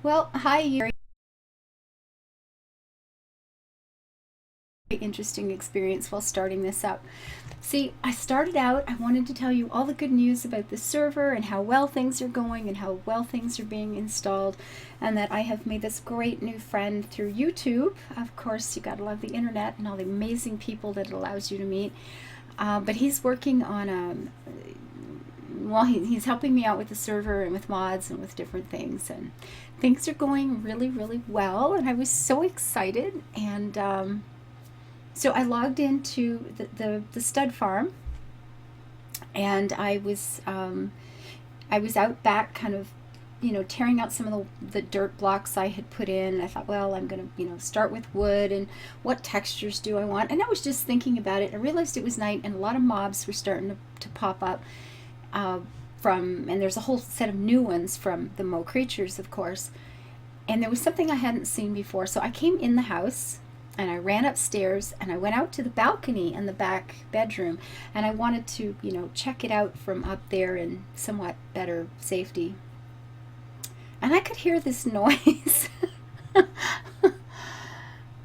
Well, hi, very interesting experience while starting this up. See, I started out, I wanted to tell you all the good news about the server and how well things are going and how well things are being installed, and that I have made this great new friend through YouTube. Of course, you gotta love the internet and all the amazing people that it allows you to meet. But he's working on he's helping me out with the server and with mods and with different things, and things are going really, really well. And I was so excited, and so I logged into the stud farm, and I was out back, kind of, tearing out some of the dirt blocks I had put in. I thought, well, I'm gonna, start with wood, and what textures do I want? And I was just thinking about it. I realized it was night, and a lot of mobs were starting to pop up. Uh, and there's a whole set of new ones from the Mo creatures, of course. And there was something I hadn't seen before, so I came in the house and I ran upstairs and I went out to the balcony in the back bedroom, and I wanted to, check it out from up there in somewhat better safety. And I could hear this noise.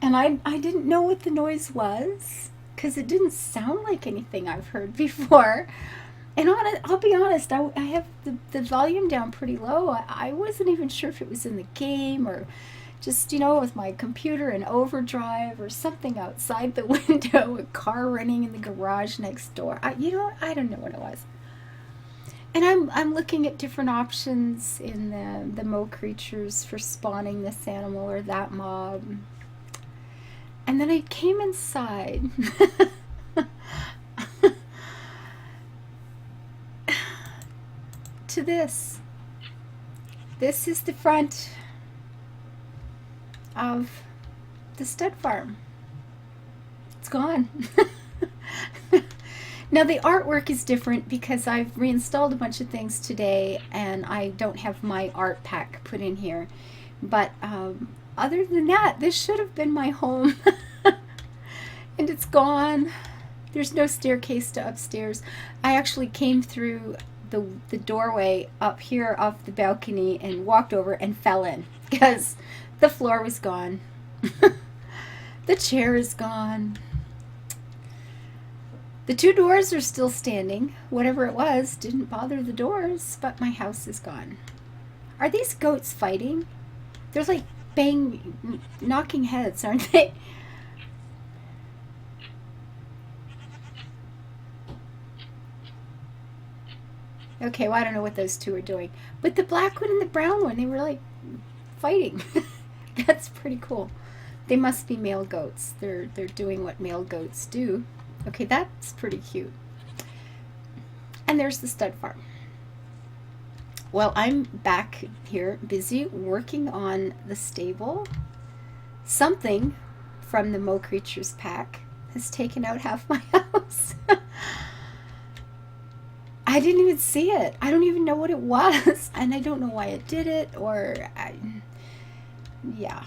And I didn't know what the noise was because it didn't sound like anything I've heard before. And I'll be honest, I have the volume down pretty low. I wasn't even sure if it was in the game or just, with my computer in overdrive or something outside the window, a car running in the garage next door. I don't know what it was. And I'm looking at different options in the Mo creatures for spawning this animal or that mob. And then I came inside. To this. This is the front of the stud farm. It's gone. Now the artwork is different because I've reinstalled a bunch of things today and I don't have my art pack put in here. But other than that, this should have been my home. And it's gone. There's no staircase to upstairs. I actually came through the doorway up here off the balcony and walked over and fell in because the floor was gone. The chair is gone. The two doors are still standing. Whatever it was didn't bother the doors, but my house is gone. Are these goats fighting? They're like knocking heads, aren't they? Okay, well, I don't know what those two are doing. But the black one and the brown one, they were like fighting. That's pretty cool. They must be male goats. They're doing what male goats do. Okay, that's pretty cute. And there's the stud farm. Well, I'm back here busy working on the stable. Something from the Mo Creatures pack has taken out half my house. I didn't even see it. I don't even know what it was. And I don't know why it did it, yeah.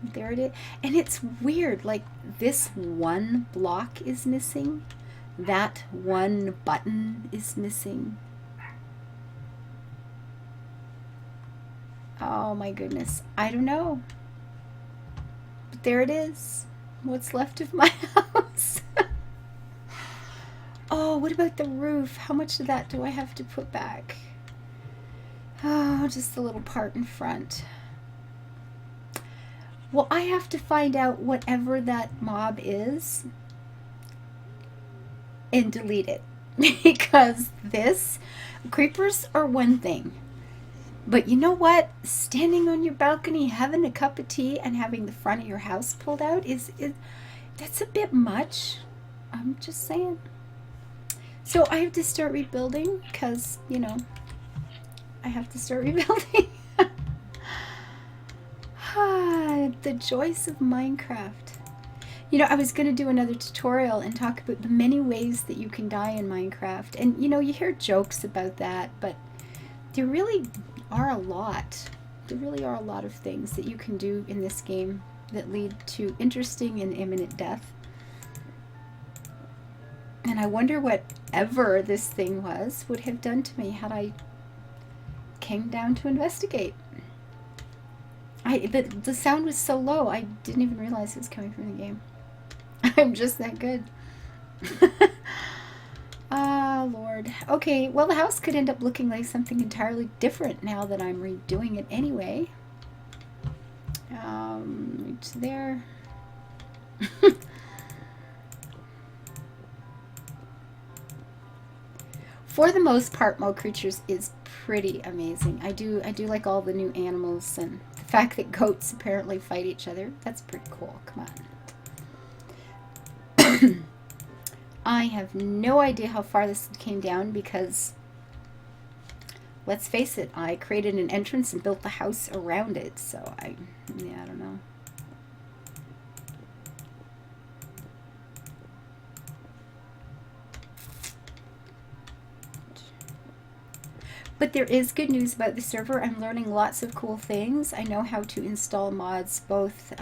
There it is. And it's weird. Like, this one block is missing. That one button is missing. Oh my goodness. I don't know. But there it is. What's left of my house. Oh, what about the roof? How much of that do I have to put back? Oh, just the little part in front. Well, I have to find out whatever that mob is and delete it. Because creepers are one thing. But you know what? Standing on your balcony, having a cup of tea, and having the front of your house pulled out that's a bit much. I'm just saying. So I have to start rebuilding because, I have to start rebuilding. The joys of Minecraft. I was going to do another tutorial and talk about the many ways that you can die in Minecraft. And, you hear jokes about that, but there really are a lot. There really are a lot of things that you can do in this game that lead to interesting and imminent death. And I wonder whatever this thing would have done to me had I came down to investigate. The sound was so low, I didn't even realize it was coming from the game. I'm just that good. Ah, Lord. Okay, well, the house could end up looking like something entirely different now that I'm redoing it anyway. Right there. For the most part, Mo Creatures is pretty amazing. I do like all the new animals, and the fact that goats apparently fight each other. That's pretty cool. Come on. I have no idea how far this came down because, let's face it, I created an entrance and built the house around it. So I don't know. But there is good news about the server. I'm learning lots of cool things. I know how to install mods both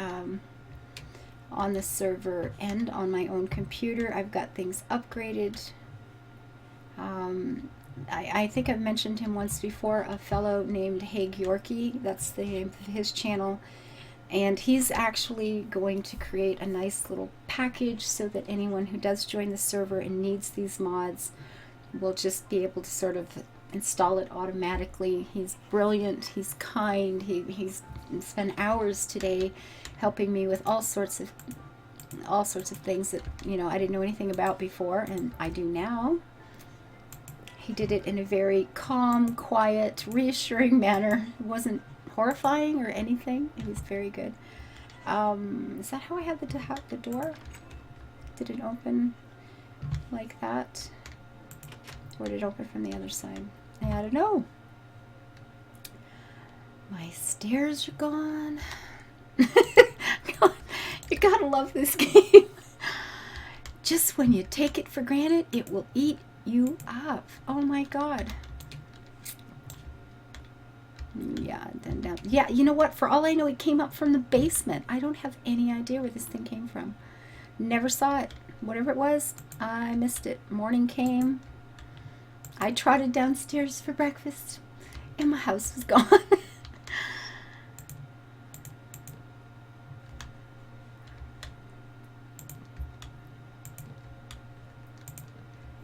on the server and on my own computer. I've got things upgraded. I think I've mentioned him once before, a fellow named Haig Yorkie. That's the name of his channel. And he's actually going to create a nice little package so that anyone who does join the server and needs these mods will just be able to sort of install it automatically. He's brilliant, he's kind, he's spent hours today helping me with all sorts of things that, you know, I didn't know anything about before, and I do now. He did it in a very calm, quiet, reassuring manner. It wasn't horrifying or anything. It was very good. Is that how I had the door? Did it open like that? Or did it open from the other side? I don't know. My stairs are gone. You gotta love this game. Just when you take it for granted, it will eat you up. Oh my god. Yeah, then down. Yeah, you know what? For all I know, it came up from the basement. I don't have any idea where this thing came from. Never saw it. Whatever it was, I missed it. Morning came. I trotted downstairs for breakfast, and my house was gone.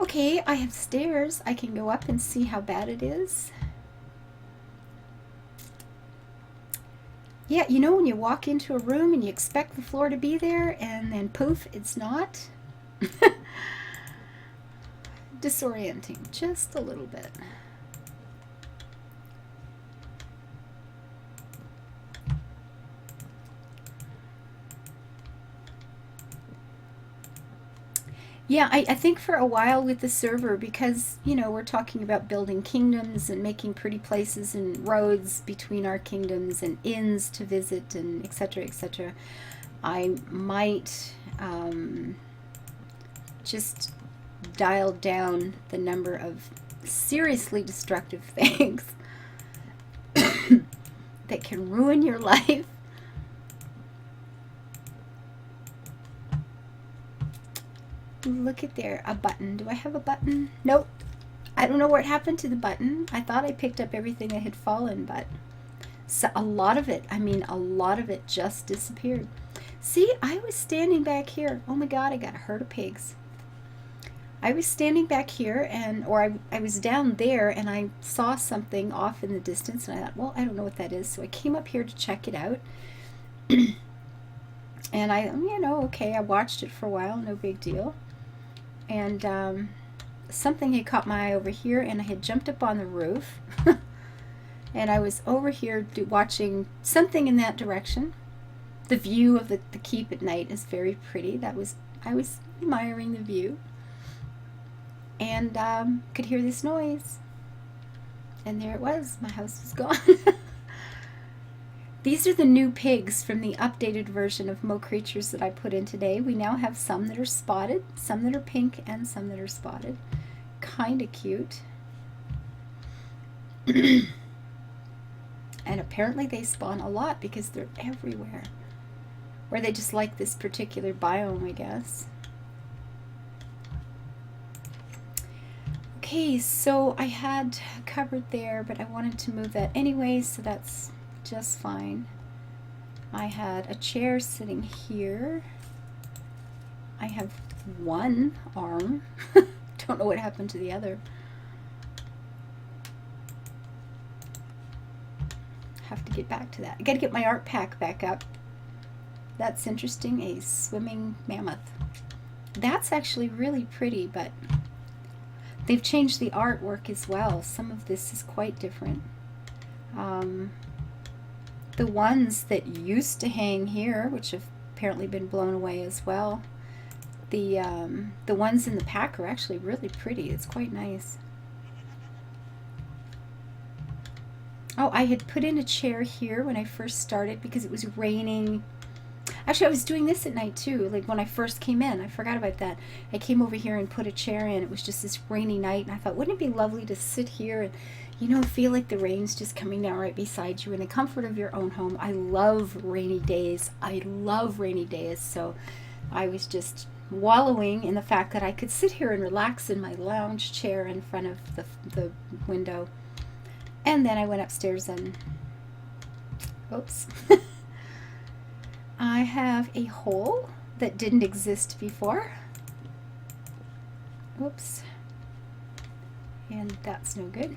Okay, I have stairs. I can go up and see how bad it is. Yeah, you know when you walk into a room and you expect the floor to be there, and then poof, it's not? Disorienting, just a little bit. Yeah, I think for a while with the server, because, you know, we're talking about building kingdoms and making pretty places and roads between our kingdoms and inns to visit and etc., I might just dial down the number of seriously destructive things that can ruin your life. Look at there, a button. Do I have a button? Nope. I don't know what happened to the button. I thought I picked up everything that had fallen, but so a lot of it, I mean, a lot of it just disappeared. See, I was standing back here. Oh my god, I got a herd of pigs. I was standing back here, or I was down there, and I saw something off in the distance, and I thought, well, I don't know what that is, so I came up here to check it out. And I, you know, okay, I watched it for a while, no big deal. And something had caught my eye over here, and I had jumped up on the roof. And I was over here watching something in that direction. The view of the keep at night is very pretty. I was admiring the view. And could hear this noise. And there it was. My house was gone. These are the new pigs from the updated version of Mo Creatures that I put in today. We now have some that are spotted, some that are pink, and some that are spotted. Kinda cute. And apparently they spawn a lot because they're everywhere. Or they just like this particular biome, I guess. Okay, so I had a cupboard there, but I wanted to move that anyway, so that's just fine. I had a chair sitting here. I have one arm. Don't know what happened to the other. Have to get back to that. I gotta get my art pack back up. That's interesting. A swimming mammoth. That's actually really pretty, but they've changed the artwork as well. Some of this is quite different. The ones that used to hang here, which have apparently been blown away as well, the ones in the pack are actually really pretty. It's quite nice. Oh, I had put in a chair here when I first started because it was raining. Actually, I was doing this at night too, like when I first came in. I forgot about that. I came over here and put a chair in. It was just this rainy night, and I thought, wouldn't it be lovely to sit here and, you know, feel like the rain's just coming down right beside you in the comfort of your own home. I love rainy days. I love rainy days. So I was just wallowing in the fact that I could sit here and relax in my lounge chair in front of the window. And then I went upstairs and, oops. I have a hole that didn't exist before. Oops. And that's no good.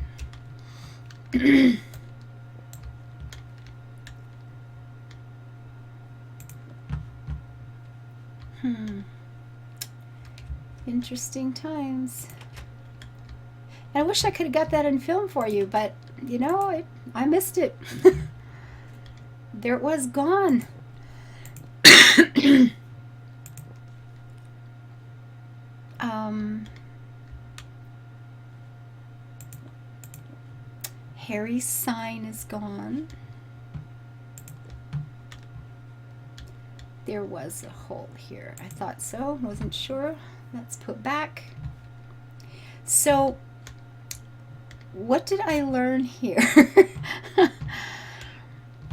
Interesting times. And I wish I could have got that in film for you, but you know, I missed it. There it was, gone. Harry's sign is gone. There was a hole here. I thought so, wasn't sure. Let's put back. So, what did I learn here?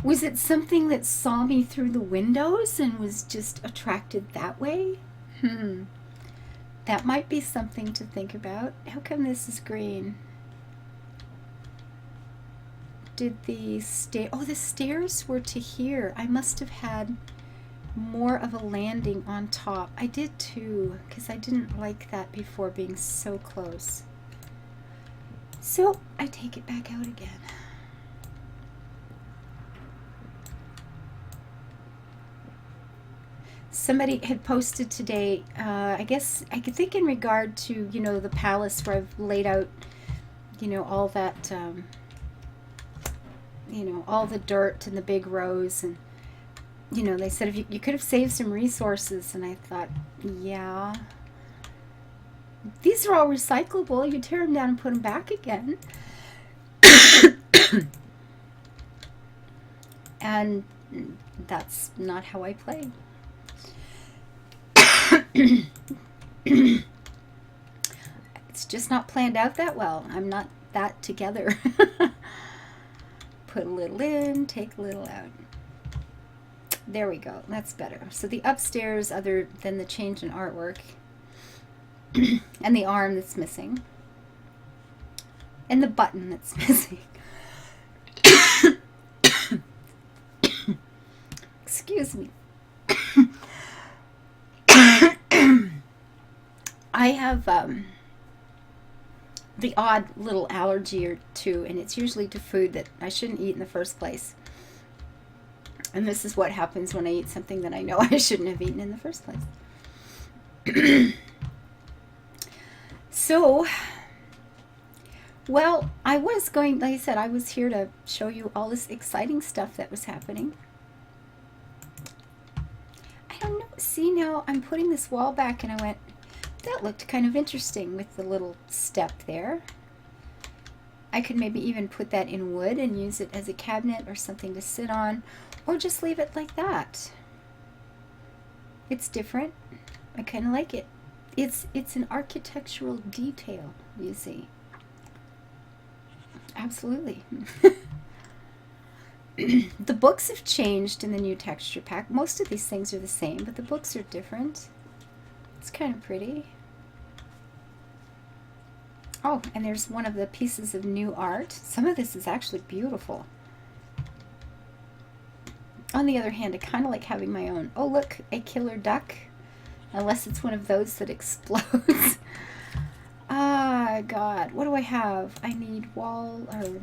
Was it something that saw me through the windows and was just attracted that way? That might be something to think about. How come this is green? Did the the stairs were to here. I must have had more of a landing on top. I did too, because I didn't like that before, being so close. So I take it back out again. Somebody had posted today, I guess, I could think in regard to, you know, the palace where I've laid out, you know, all that, you know, all the dirt and the big rows, and, you know, they said if you could have saved some resources, and I thought, yeah, these are all recyclable. You tear them down and put them back again. And that's not how I play. It's just not planned out that well. I'm not that together. Put a little in, take a little out. There we go. That's better. So the upstairs, other than the change in artwork, and the arm that's missing, and the button that's missing. Excuse me. I have the odd little allergy or two, and it's usually to food that I shouldn't eat in the first place. And this is what happens when I eat something that I know I shouldn't have eaten in the first place. So, well, I was going, like I said, I was here to show you all this exciting stuff that was happening. I don't know. See, now I'm putting this wall back, and I went, that looked kind of interesting with the little step there. I could maybe even put that in wood and use it as a cabinet or something to sit on, or just leave it like that. It's different. I kind of like it. It's an architectural detail, you see. Absolutely. The books have changed in the new texture pack. Most of these things are the same, but the books are different. It's kind of pretty. Oh, and there's one of the pieces of new art. Some of this is actually beautiful. On the other hand, I kind of like having my own. Oh, look, a killer duck. Unless it's one of those that explodes. Ah, God. What do I have? I need wall or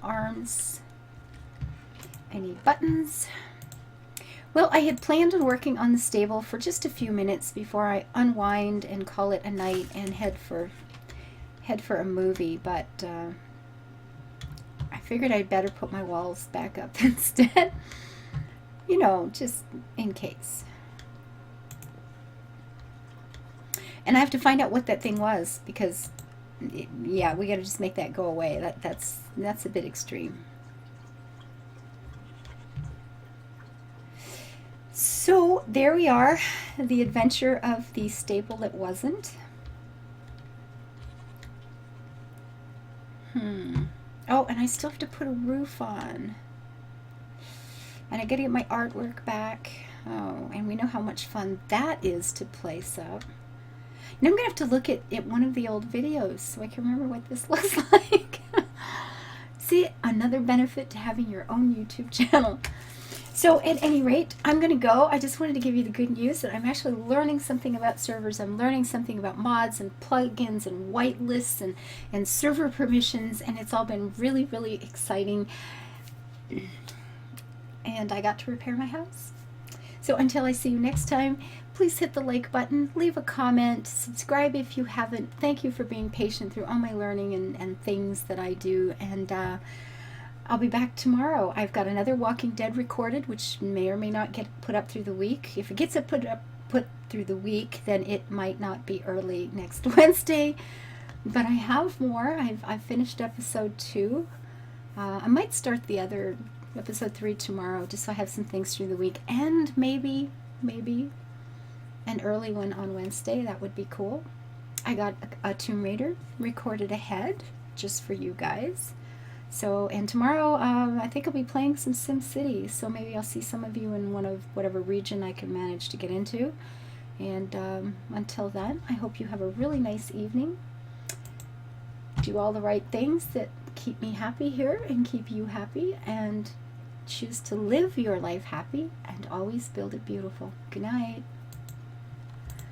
arms. I need buttons. Well, I had planned on working on the stable for just a few minutes before I unwind and call it a night and head for a movie, but I figured I'd better put my walls back up instead. You know, just in case. And I have to find out what that thing was because, yeah, we got to just make that go away. That's a bit extreme. So there we are, the adventure of the stable that wasn't. Oh, and I still have to put a roof on. And I gotta get my artwork back. Oh, and we know how much fun that is to place up. Now I'm gonna have to look at one of the old videos so I can remember what this looks like. See, another benefit to having your own YouTube channel. So at any rate, I'm going to go. I just wanted to give you the good news that I'm actually learning something about servers. I'm learning something about mods and plugins and whitelists and server permissions, and it's all been really, really exciting. And I got to repair my house. So until I see you next time, please hit the like button, leave a comment, subscribe if you haven't. Thank you for being patient through all my learning and things that I do. And I'll be back tomorrow. I've got another Walking Dead recorded, which may or may not get put up through the week. If it gets put through the week, then it might not be early next Wednesday. But I have more. I've finished episode 2. I might start the other episode 3 tomorrow, just so I have some things through the week, and maybe an early one on Wednesday. That would be cool. I got a Tomb Raider recorded ahead just for you guys. So, and tomorrow I think I'll be playing some SimCity, so maybe I'll see some of you in one of whatever region I can manage to get into. And until then, I hope you have a really nice evening. Do all the right things that keep me happy here and keep you happy, and choose to live your life happy and always build it beautiful. Good night.